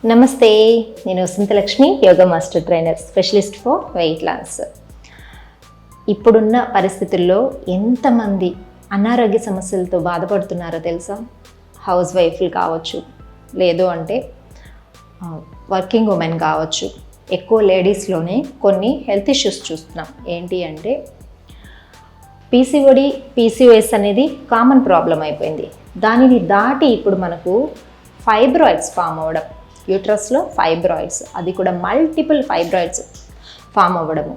నమస్తే, నేను Vasanthalakshmi, yoga master trainer, specialist for weight loss. ఇప్పుడున్న పరిస్థితుల్లో ఎంతమంది అనారోగ్య సమస్యలతో బాధపడుతున్నారో తెలుసా? హౌస్ వైఫ్లు కావచ్చు, లేదు అంటే వర్కింగ్ ఉమెన్ కావచ్చు. ఎక్కువ లేడీస్లోనే కొన్ని హెల్త్ ఇష్యూస్ చూస్తున్నాం. ఏంటి అంటే పీసీఓడి, పీసీఓఎస్ అనేది కామన్ ప్రాబ్లం అయిపోయింది. దానిని దాటి ఇప్పుడు మనకు ఫైబ్రాయిడ్స్ ఫామ్ అవ్వడం, యూట్రస్లో ఫైబ్రాయిడ్స్, అది కూడా మల్టిపుల్ ఫైబ్రాయిడ్స్ ఫామ్ అవ్వడము,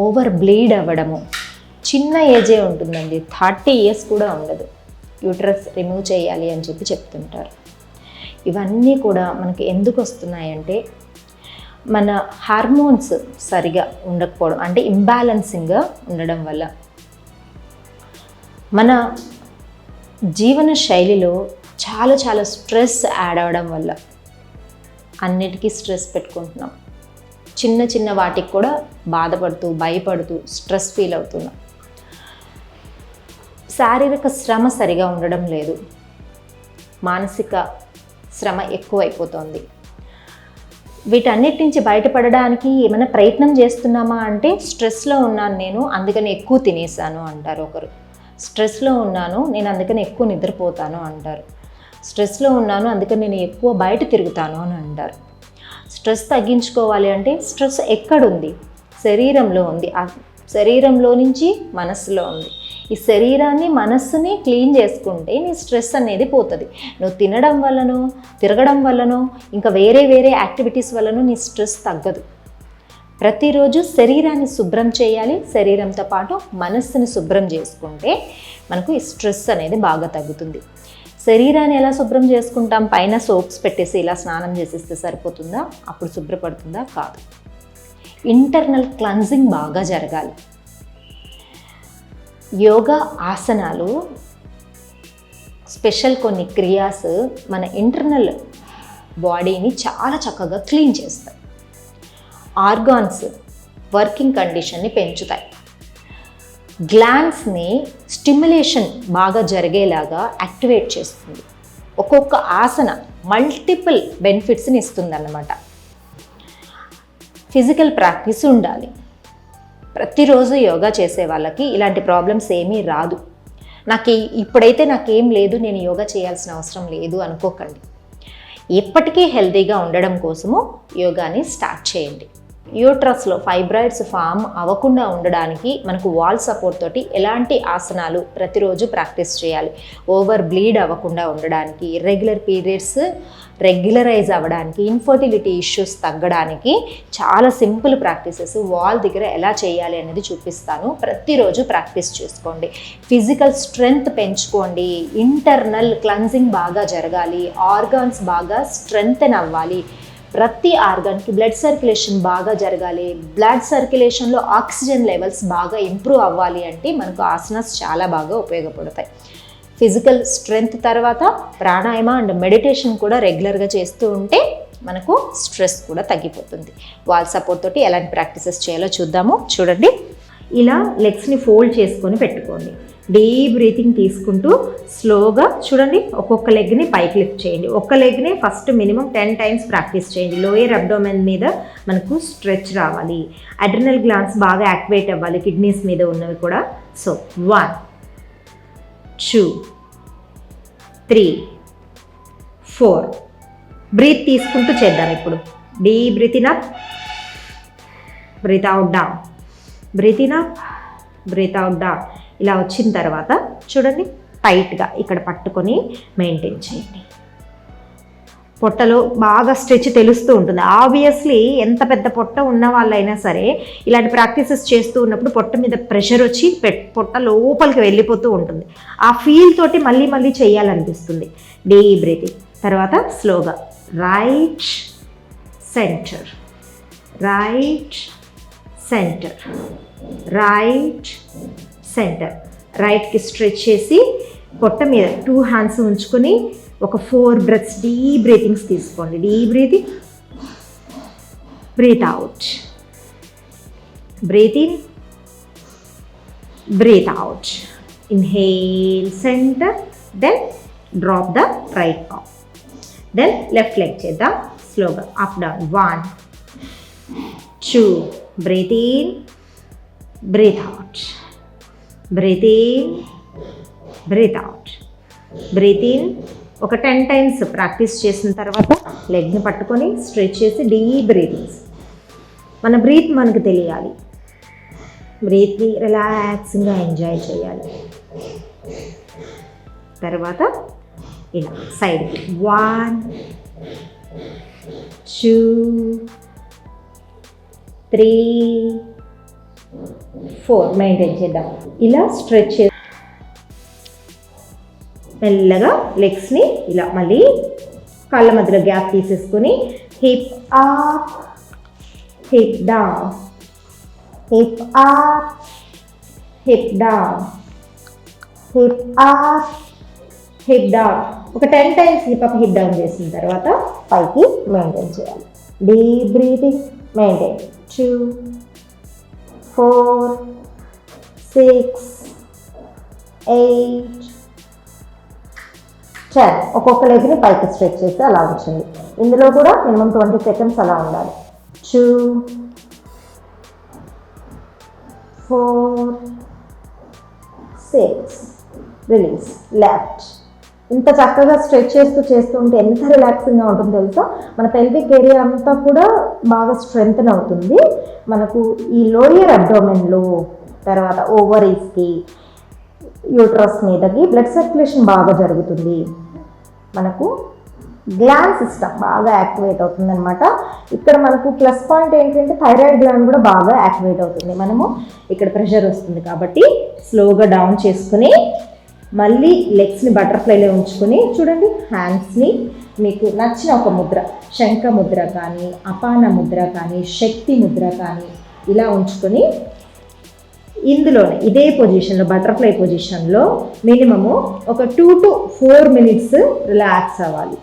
ఓవర్ బ్లీడ్ అవ్వడము. చిన్న ఏజే ఉంటుందండి, 30 years కూడా ఉండదు. యూట్రస్ రిమూవ్ చేయాలి అని చెప్తుంటారు. ఇవన్నీ కూడా మనకి ఎందుకు వస్తున్నాయంటే మన హార్మోన్స్ సరిగా ఉండకపోవడం, అంటే ఇంబ్యాలెన్సింగ్గా ఉండడం వల్ల. మన జీవన శైలిలో చాలా స్ట్రెస్ యాడ్ అవ్వడం వల్ల అన్నిటికీ స్ట్రెస్ పెట్టుకుంటున్నాం. చిన్న వాటికి కూడా బాధపడుతూ, భయపడుతూ, స్ట్రెస్ ఫీల్ అవుతున్నాం. శారీరక శ్రమ సరిగా ఉండడం లేదు, మానసిక శ్రమ ఎక్కువైపోతుంది. వీటన్నిటి నుంచి బయటపడడానికి ఏమైనా ప్రయత్నం చేస్తున్నామా అంటే, స్ట్రెస్లో ఉన్నాను నేను అందుకని ఎక్కువ తినేసాను అంటారు ఒకరు. స్ట్రెస్లో ఉన్నాను నేను అందుకని ఎక్కువ నిద్రపోతాను అంటారు. స్ట్రెస్లో ఉన్నాను అందుకని నేను ఎక్కువ బయట తిరుగుతాను అని అంటారు. స్ట్రెస్ తగ్గించుకోవాలి అంటే స్ట్రెస్ ఎక్కడుంది? శరీరంలో ఉంది. ఆ శరీరంలో నుంచి మనస్సులో ఉంది. ఈ శరీరాన్ని, మనస్సుని క్లీన్ చేసుకుంటే నీ స్ట్రెస్ అనేది పోతుంది. నువ్వు తినడం వల్లనో, తిరగడం వల్లనో, ఇంకా వేరే యాక్టివిటీస్ వల్లనో నీ స్ట్రెస్ తగ్గదు. ప్రతిరోజు శరీరాన్ని శుభ్రం చేయాలి. శరీరంతో పాటు మనస్సుని శుభ్రం చేసుకుంటే మనకు ఈ స్ట్రెస్ అనేది బాగా తగ్గుతుంది. శరీరాన్ని ఎలా శుభ్రం చేసుకుంటాం? పైన సోప్స్ పెట్టేసి ఇలా స్నానం చేసేస్తే సరిపోతుందా? అప్పుడు శుభ్రపడుతుందా? కాదు. ఇంటర్నల్ క్లెన్జింగ్ బాగా జరగాలి. యోగా ఆసనాలు, స్పెషల్ కొన్ని క్రియాస్ మన ఇంటర్నల్ బాడీని చాలా చక్కగా క్లీన్ చేస్తాయి. ఆర్గాన్స్ వర్కింగ్ కండిషన్ని పెంచుతాయి. గ్లాండ్స్ని స్టిమ్యులేషన్ బాగా జరిగేలాగా యాక్టివేట్ చేస్తుంది. ఒక్కొక్క ఆసన మల్టిపుల్ బెనిఫిట్స్ని ఇస్తుంది అన్నమాట. ఫిజికల్ ప్రాక్టీస్ ఉండాలి. ప్రతిరోజు యోగా చేసే వాళ్ళకి ఇలాంటి ప్రాబ్లమ్స్ ఏమీ రాదు. ఇప్పుడైతే నాకేం లేదు, నేను యోగా చేయాల్సిన అవసరం లేదు అనుకోకండి. ఎప్పటికీ హెల్తీగా ఉండడం కోసము యోగాని స్టార్ట్ చేయండి. యూట్రస్లో ఫైబ్రాయిడ్స్ ఫామ్ అవ్వకుండా ఉండడానికి మనకు వాల్ సపోర్ట్ తోటి ఎలాంటి ఆసనాలు ప్రతిరోజు ప్రాక్టీస్ చేయాలి? ఓవర్ బ్లీడ్ అవ్వకుండా ఉండడానికి, ఇర్రెగ్యులర్ పీరియడ్స్ రెగ్యులరైజ్ అవ్వడానికి, ఇన్ఫర్టిలిటీ ఇష్యూస్ తగ్గడానికి చాలా సింపుల్ ప్రాక్టీసెస్ వాల్ దగ్గర ఎలా చేయాలి అనేది చూపిస్తాను. ప్రతిరోజు ప్రాక్టీస్ చేసుకోండి. ఫిజికల్ స్ట్రెంగ్త్ పెంచుకోండి. ఇంటర్నల్ క్లెన్జింగ్ బాగా జరగాలి. ఆర్గాన్స్ బాగా స్ట్రెంగ్తెన్ అవ్వాలి. ప్రతి ఆర్గాన్కి బ్లడ్ సర్క్యులేషన్ బాగా జరగాలి. బ్లడ్ సర్క్యులేషన్లో ఆక్సిజన్ లెవెల్స్ బాగా ఇంప్రూవ్ అవ్వాలి అంటే మనకు ఆసనాస్ చాలా బాగా ఉపయోగపడతాయి. ఫిజికల్ స్ట్రెంగ్త్ తర్వాత ప్రాణాయామ అండ్ మెడిటేషన్ కూడా రెగ్యులర్గా చేస్తూ ఉంటే మనకు స్ట్రెస్ కూడా తగ్గిపోతుంది. వాల్ సపోర్ట్ తోటి ఎలాంటి ప్రాక్టీసెస్ చేయాలో చూద్దాము. చూడండి, ఇలా లెగ్స్ని ఫోల్డ్ చేసుకొని పెట్టుకోండి. డీప్ బ్రీతింగ్ తీసుకుంటూ స్లోగా చూడండి, ఒక్కొక్క లెగ్ని పైకి లిఫ్ట్ చేయండి. ఒక్క లెగ్ని ఫస్ట్ మినిమం 10 times ప్రాక్టీస్ చేయండి. లోయర్ అబ్డోమెన్ మీద మనకు స్ట్రెచ్ రావాలి. అడ్రినల్ గ్లాండ్స్ బాగా యాక్టివేట్ అవ్వాలి, కిడ్నీస్ మీద ఉన్నవి కూడా. సో 1 2 3 4 బ్రీత్ తీసుకుంటూ చేద్దాం. ఇప్పుడు deep breath in up, breath out down, breath in up, breath out down. ఇలా వచ్చిన తర్వాత చూడండి, టైట్గా ఇక్కడ పట్టుకొని మెయింటైన్ చేయండి. పొట్టలో బాగా స్ట్రెచ్ తెలుస్తూ ఉంటుంది. ఆబ్వియస్లీ ఎంత పెద్ద పొట్ట ఉన్న వాళ్ళైనా సరే ఇలాంటి ప్రాక్టీసెస్ చేస్తూ ఉన్నప్పుడు పొట్ట మీద ప్రెషర్ వచ్చి పొట్ట లోపలికి వెళ్ళిపోతూ ఉంటుంది. ఆ ఫీల్ తోటి మళ్ళీ చేయాలనిపిస్తుంది. డీప్ బ్రీతింగ్ తర్వాత స్లోగా right centre, right centre, right centre. రైట్కి స్ట్రెచ్ చేసి పొట్ట మీద 2 hands ఉంచుకొని ఒక 4 breaths డీప్ బ్రీతింగ్స్ తీసుకోండి. Deep breathing, breath out, breath in, breath out. Inhale centre, then drop the right palm. Then left leg చేద్దాం. స్లోగా up down 1 2 breath in breath out, breath in breath out, breath in. ఒక 10 times practice చేసిన తర్వాత లెగ్ని పట్టుకొని stretch చేసి deep breathings. మన breath మనకు తెలియాలి, బ్రీత్ని రిలాక్స్గా ఎంజాయ్ చేయాలి. తర్వాత ఇలా సైడ్ 1 2 3 4 మెయింటైన్ చేద్దాం. ఇలా స్ట్రెచ్ చేసి మెల్లగా లెగ్స్ని ఇలా మళ్ళీ కాళ్ళ మధ్యలో గ్యాప్ తీసేసుకొని hip up hip down, hip up hip down, hip up hip down. ఒక 10 times hip up hip down చేసిన తర్వాత పైకి మెయింటైన్ చేయాలి. Deep breathing maintain. 2 4 6 8 10. ఒక్కొక్క లెగ్ని పైకి స్ట్రెచ్ చేసి అలా ఉంచండి. ఇందులో కూడా మినిమం 20 సెకండ్స్ అలా ఉండాలి. 2 4 6 రిలీజ్. లెఫ్ట్. ఇంత చక్కగా స్ట్రెచ్ చేస్తూ ఉంటే ఎంత రిలాక్సింగ్గా ఉంటుందో తెలుసా. మన పెల్విక్ ఏరియా అంతా కూడా బాగా స్ట్రెంగ్తన్ అవుతుంది. మనకు ఈ లోయర్ అబ్డోమెన్లో, తర్వాత ఓవరీస్కి, యూట్రస్ మీదకి బ్లడ్ సర్క్యులేషన్ బాగా జరుగుతుంది. మనకు గ్లాండ్ సిస్టమ్ బాగా యాక్టివేట్ అవుతుంది అనమాట. ఇక్కడ మనకు ప్లస్ పాయింట్ ఏంటంటే థైరాయిడ్ గ్లాండ్ కూడా బాగా యాక్టివేట్ అవుతుంది. మనము ఇక్కడ ప్రెషర్ వస్తుంది కాబట్టి స్లోగా డౌన్ చేసుకుని మళ్ళీ లెగ్స్ని బటర్ఫ్లైలో ఉంచుకొని చూడండి. హ్యాండ్స్ని మీకు నచ్చిన ఒక ముద్ర, శంఖ ముద్ర కానీ, అపాన ముద్ర కానీ, శక్తి ముద్ర కానీ ఇలా ఉంచుకొని ఇందులోనే ఇదే పొజిషన్లో, బటర్ఫ్లై పొజిషన్లో మినిమము ఒక 2 to 4 minutes రిలాక్స్ అవ్వాలి.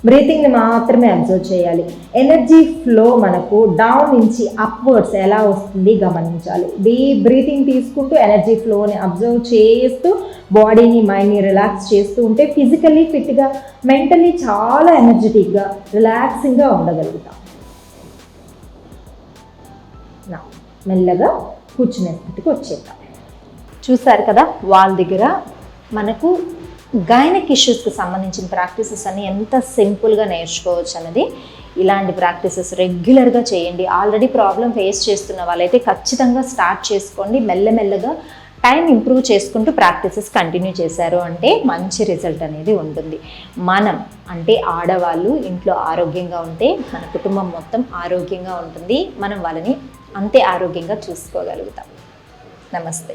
బ్రీతింగ్ని మాత్రమే అబ్జర్వ్ చేయాలి. ఎనర్జీ ఫ్లో మనకు డౌన్ నుంచి అప్వర్డ్స్ ఎలా వస్తుంది గమనించాలి. డీప్ బ్రీతింగ్ తీసుకుంటూ ఎనర్జీ ఫ్లోని అబ్జర్వ్ చేస్తూ బాడీని, మైండ్ని రిలాక్స్ చేస్తూ ఉంటే ఫిజికల్లీ ఫిట్గా, మెంటలీ చాలా ఎనర్జెటిక్గా, రిలాక్సింగ్గా ఉండగలుగుతాం. మెల్లగా కూర్చునే స్థితికి వచ్చేద్దాం. చూసారు కదా, వాళ్ళ దగ్గర మనకు గైనక్ ఇష్యూస్కి సంబంధించిన ప్రాక్టీసెస్ అన్ని ఎంత సింపుల్గా నేర్చుకోవచ్చు అన్నది. ఇలాంటి ప్రాక్టీసెస్ రెగ్యులర్గా చేయండి. ఆల్రెడీ ప్రాబ్లం ఫేస్ చేస్తున్న వాళ్ళైతే ఖచ్చితంగా స్టార్ట్ చేసుకోండి. మెల్లమెల్లగా టైం ఇంప్రూవ్ చేసుకుంటూ ప్రాక్టీసెస్ కంటిన్యూ చేశారు అంటే మంచి రిజల్ట్ అనేది ఉంటుంది. మనం అంటే ఆడవాళ్ళు ఇంట్లో ఆరోగ్యంగా ఉంటే మన కుటుంబం మొత్తం ఆరోగ్యంగా ఉంటుంది. మనం వాళ్ళని అంతే ఆరోగ్యంగా చూసుకోగలుగుతాం. నమస్తే.